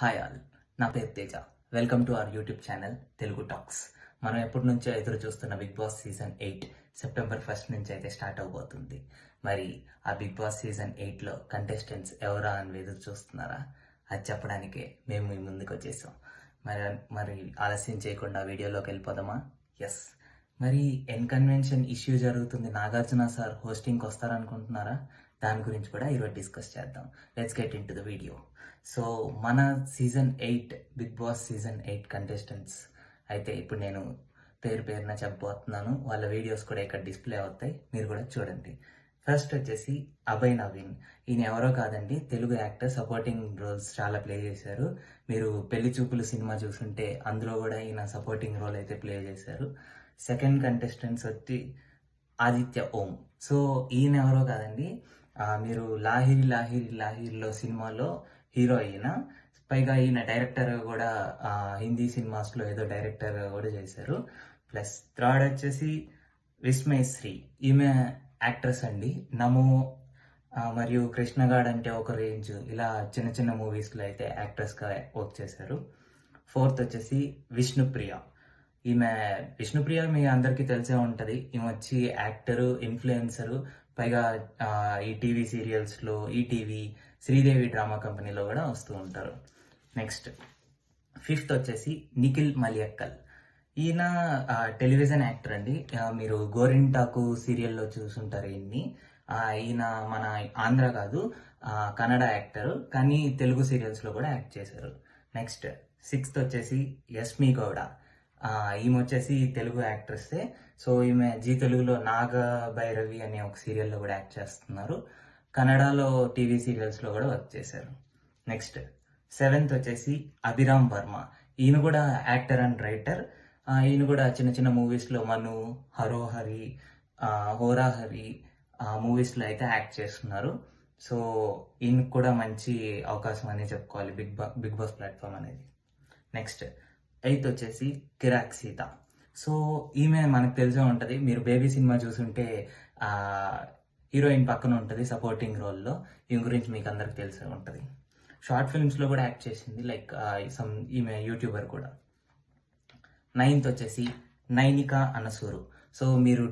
Hi all, నా పేరు Teja. Welcome to our YouTube channel Telugu talks. మనం ఎప్పటి నుంచో ఎదురు చూస్తున్న బిగ్ బాస్ సీజన్ 8 సెప్టెంబర్ 1 నుంచి అయితే స్టార్ట్ అవబోతుంది. మరి ఆ బిగ్ బాస్ సీజన్ 8లో కంటెస్టెంట్స్ ఎవరా అని ఎదురు చూస్తున్నారా? అది చెప్పడానికే మేము మీ ముందుకు వచ్చేసాం. మరి మరి ఆలస్యం చేయకుండా వీడియోలోకి వెళ్ళిపోదామా? ఎస్, మరి కన్వెన్షన్ ఇష్యూ జరుగుతుంది. నాగార్జున సార్ హోస్టింగ్కి వస్తారనుకుంటున్నారా? దాని గురించి కూడా ఈరోజు డిస్కస్ చేద్దాం. Let's get into the video. So మన season 8 Bigg Boss season 8 contestants అయితే ఇప్పుడు నేను పేరున చెప్పబోతున్నాను. వాళ్ళ వీడియోస్ కూడా ఇక్కడ డిస్ప్లే అవుతాయి, మీరు కూడా చూడండి. ఫస్ట్ వచ్చేసి అభయ్ నవీన్. ఈయన ఎవరో కాదండి, తెలుగు యాక్టర్. సపోర్టింగ్ రోల్స్ చాలా ప్లే చేశారు. మీరు పెళ్లి చూపులు సినిమా చూసుంటే అందులో కూడా ఈయన సపోర్టింగ్ రోల్ అయితే ప్లే చేశారు. సెకండ్ కంటెస్టెంట్స్ వచ్చి ఆదిత్య ఓం. సో ఈయన ఎవరో కాదండి, మీరు లాహిరి లాహిరి లాహిరిలో సినిమాలో హీరో అయిన, పైగా ఈయన డైరెక్టర్ కూడా హిందీ సినిమాస్లో ఏదో డైరెక్టర్ కూడా చేశారు. ప్లస్ థర్డ్ వచ్చేసి విస్మయ్ శ్రీ. ఈమె యాక్ట్రెస్ అండి. నమో మరియు కృష్ణగాడ్ అంటే ఒక రేంజ్, ఇలా చిన్న చిన్న మూవీస్లో అయితే యాక్ట్రెస్గా వర్క్ చేశారు. ఫోర్త్ వచ్చేసి విష్ణుప్రియ. ఈమె విష్ణుప్రియ మీ అందరికీ తెలిసే ఉంటుంది. ఈమె వచ్చి యాక్టరు, ఇన్ఫ్లుయెన్సరు, పైగా ఈ టీవీ సీరియల్స్లో, ఈటీవీ, శ్రీదేవి డ్రామా కంపెనీలో కూడా వస్తూ ఉంటారు. నెక్స్ట్ ఫిఫ్త్ వచ్చేసి నిఖిల్ మలియక్కల్. ఈయన టెలివిజన్ యాక్టర్ అండి. మీరు గోరింటాకు సీరియల్లో చూసుంటారు ఈయన్ని. ఈయన మన ఆంధ్ర కాదు, కన్నడ యాక్టరు, కానీ తెలుగు సీరియల్స్లో కూడా యాక్ట్ చేశారు. నెక్స్ట్ సిక్స్త్ వచ్చేసి యస్మి గౌడ. ఈమె వచ్చేసి తెలుగు యాక్ట్రెస్సే. సో ఈమె జీ తెలుగులో నాగభైరవి అనే ఒక సీరియల్లో కూడా యాక్ట్ చేస్తున్నారు. కన్నడలో టీవీ సీరియల్స్లో కూడా వర్క్ చేశారు. నెక్స్ట్ సెవెంత్ వచ్చేసి అభిరామ్ వర్మ. ఈయన కూడా యాక్టర్ అండ్ రైటర్. ఈయన కూడా చిన్న చిన్న మూవీస్లో మను, హరోహరి, హోరాహరి మూవీస్లో అయితే యాక్ట్ చేస్తున్నారు. సో ఈయనకు కూడా మంచి అవకాశం అనే చెప్పుకోవాలి బిగ్ బాస్ ప్లాట్ఫామ్ అనేది. నెక్స్ట్ ఎయిత్ వచ్చేసి కిరాక్ సీత. సో ఈమె మనకు తెలిసే ఉంటుంది. మీరు బేబీ సినిమా చూసుంటే హీరోయిన్ పక్కన ఉంటుంది సపోర్టింగ్ రోల్లో. ఈమె గురించి మీకు అందరికి తెలిసే ఉంటుంది. షార్ట్ ఫిల్మ్స్లో కూడా యాక్ట్ చేసింది, లైక్ ఈమె యూట్యూబర్ కూడా. నైన్త్ వచ్చేసి నైనిక అనసూరు. సో మీరు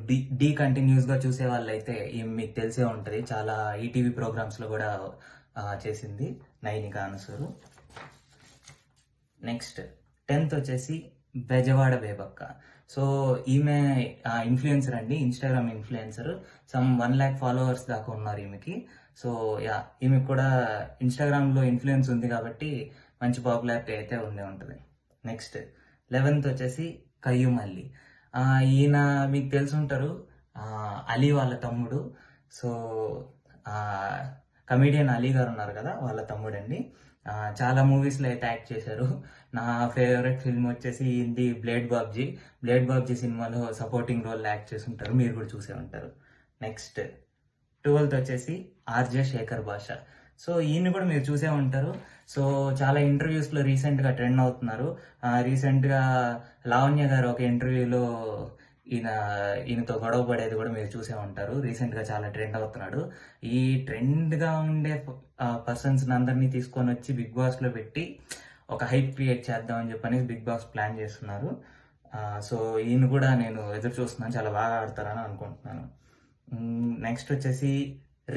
డి కంటిన్యూస్గా చూసే వాళ్ళైతే ఈమె మీకు తెలిసే ఉంటుంది. చాలా ఈటీవీ ప్రోగ్రామ్స్లో కూడా చేసింది నైనిక అనసూరు. నెక్స్ట్ 10th వచ్చేసి బెజవాడ బేబక్క. సో ఈమె ఇన్ఫ్లుయెన్సర్ అండి, Instagram influencer. Some 1 lakh followers దాకా ఉన్నారు ఈమెకి. సో ఈమె కూడా ఇన్స్టాగ్రామ్లో ఇన్ఫ్లుయెన్స్ ఉంది కాబట్టి మంచి పాపులారిటీ అయితే ఉండే ఉంటుంది. నెక్స్ట్ 11th వచ్చేసి కయ్యూమల్లి. ఈయన మీకు తెలిసి ఉంటారు, అలీ వాళ్ళ తమ్ముడు. సో కమీడియన్ అలీ గారు ఉన్నారు కదా, వాళ్ళ తమ్ముడండి. చాలా మూవీస్లో అయితే యాక్ట్ చేశారు. నా ఫేవరెట్ ఫిల్మ్ వచ్చేసి హిందీ బ్లేడ్ బాబ్జీ సినిమాలో సపోర్టింగ్ రోల్ యాక్ట్ చేసి ఉంటారు, మీరు కూడా చూసే ఉంటారు. నెక్స్ట్ 12th వచ్చేసి ఆర్జే శేఖర్ భాష. సో ఈయన కూడా మీరు చూసే ఉంటారు. సో చాలా ఇంటర్వ్యూస్లో రీసెంట్గా ట్రెండ్ అవుతున్నారు. రీసెంట్గా లావణ్య గారు ఒక ఇంటర్వ్యూలో ఈయనతో గొడవ పడేది కూడా మీరు చూసే ఉంటారు. రీసెంట్గా చాలా ట్రెండ్ అవుతున్నాడు. ఈ ట్రెండ్గా ఉండే పర్సన్స్ అందరినీ తీసుకొని వచ్చి బిగ్ బాస్లో పెట్టి ఒక హైప్ క్రియేట్ చేద్దామని చెప్పని బిగ్ బాస్ ప్లాన్ చేస్తున్నారు. సో ఈయన కూడా నేను ఎదురు చూస్తున్నాను, చాలా బాగా ఆడతారని అనుకుంటున్నాను. నెక్స్ట్ వచ్చేసి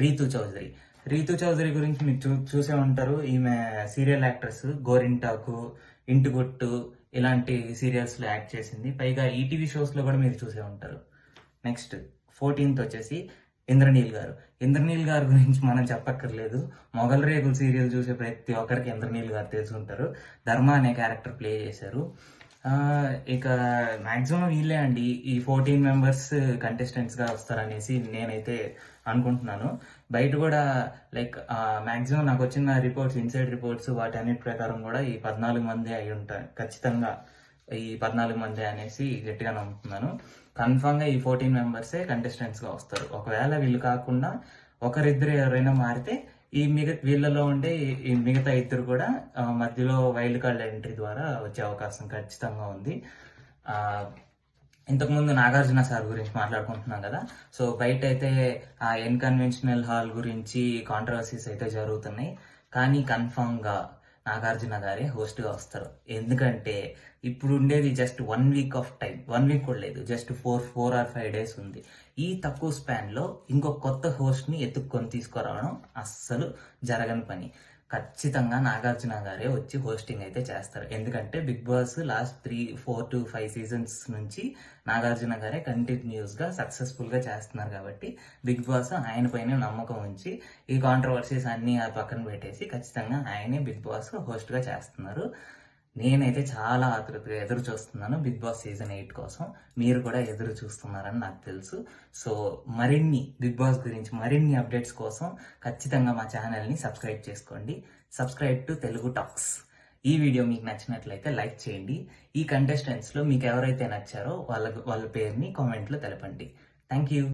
రీతు చౌదరి గురించి మీరు చూసే ఉంటారు. ఈమె సీరియల్ యాక్ట్రెస్. గోరింటాకు, ఇంటిగుట్టు ఇలాంటి సీరియల్స్లో యాక్ట్ చేసింది. పైగా ఈటీవీ షోస్లో కూడా మీరు చూసే ఉంటారు. నెక్స్ట్ 14th వచ్చేసి ఇంద్రనీల్ గారు గురించి మనం చెప్పక్కర్లేదు. మొగల్ రేకులు సీరియల్ చూసే ప్రతి ఒక్కరికి ఇంద్రనీల్ గారు తెలిసి ఉంటారు. ధర్మ అనే క్యారెక్టర్ ప్లే చేశారు. ఇక మ్యాక్సిమం వీళ్ళే అండి, ఈ 14 మెంబర్స్ కంటెస్టెంట్స్గా వస్తారనేసి నేనైతే అనుకుంటున్నాను. బయట కూడా లైక్ మ్యాక్సిమం నాకు వచ్చిన రిపోర్ట్స్, ఇన్సైడ్ రిపోర్ట్స్, వాటన్నిటి ప్రకారం కూడా ఈ 14 మంది అయి ఉంటారు. ఖచ్చితంగా ఈ 14 మంది అనేసి గట్టిగా నమ్ముతున్నాను. కన్ఫామ్గా ఈ 14 మెంబర్సే కంటెస్టెంట్స్గా వస్తారు. ఒకవేళ వీళ్ళు కాకుండా ఒకరిద్దరు ఎవరైనా మారితే వీళ్ళలో ఉండే ఈ మిగతా ఇద్దరు కూడా మధ్యలో వైల్డ్ కార్డ్ ఎంట్రీ ద్వారా వచ్చే అవకాశం ఖచ్చితంగా ఉంది. ఇంతకుముందు నాగార్జున సార్ గురించి మాట్లాడుకుంటున్నాం కదా. సో బయట అయితే ఆ కన్వెన్షనల్ హాల్ గురించి కాంట్రవర్సీస్ అయితే జరుగుతున్నాయి. కానీ కన్ఫామ్గా నాగార్జున గారే హోస్ట్గా వస్తారు. ఎందుకంటే ఇప్పుడు ఉండేది just 1 week off time, 1 week కూడా లేదు, జస్ట్ 4 or 5 days ఉంది. ఈ తక్కువ స్పాన్లో ఇంకో కొత్త హోస్ట్ని ఎత్తుక్కొని తీసుకురావడం అస్సలు జరగని పని. ఖచ్చితంగా నాగార్జున గారే వచ్చి హోస్టింగ్ అయితే చేస్తారు. ఎందుకంటే Bigg Boss last 4 to 5 seasons నుంచి నాగార్జున గారే కంటిన్యూస్గా సక్సెస్ఫుల్గా చేస్తున్నారు కాబట్టి బిగ్ బాస్ ఆయన పైన నమ్మకం ఉంచి ఈ కాంట్రవర్సీస్ అన్నీ ఆ పక్కన పెట్టేసి ఖచ్చితంగా ఆయనే బిగ్ బాస్ హోస్ట్గా చేస్తున్నారు. నేనైతే చాలా ఆతృతగా ఎదురు చూస్తున్నాను బిగ్ బాస్ సీజన్ 8 కోసం. మీరు కూడా ఎదురు చూస్తున్నారని నాకు తెలుసు. సో మరిన్ని బిగ్ బాస్ గురించి మరిన్ని అప్డేట్స్ కోసం ఖచ్చితంగా మా ఛానల్ని సబ్స్క్రైబ్ చేసుకోండి. Subscribe to Telugu talks. ఈ వీడియో మీకు నచ్చినట్లయితే లైక్ చేయండి. ఈ కంటెస్టెంట్స్లో మీకు ఎవరైతే నచ్చారో వాళ్ళ పేరుని కామెంట్లో తెలపండి. Thank you.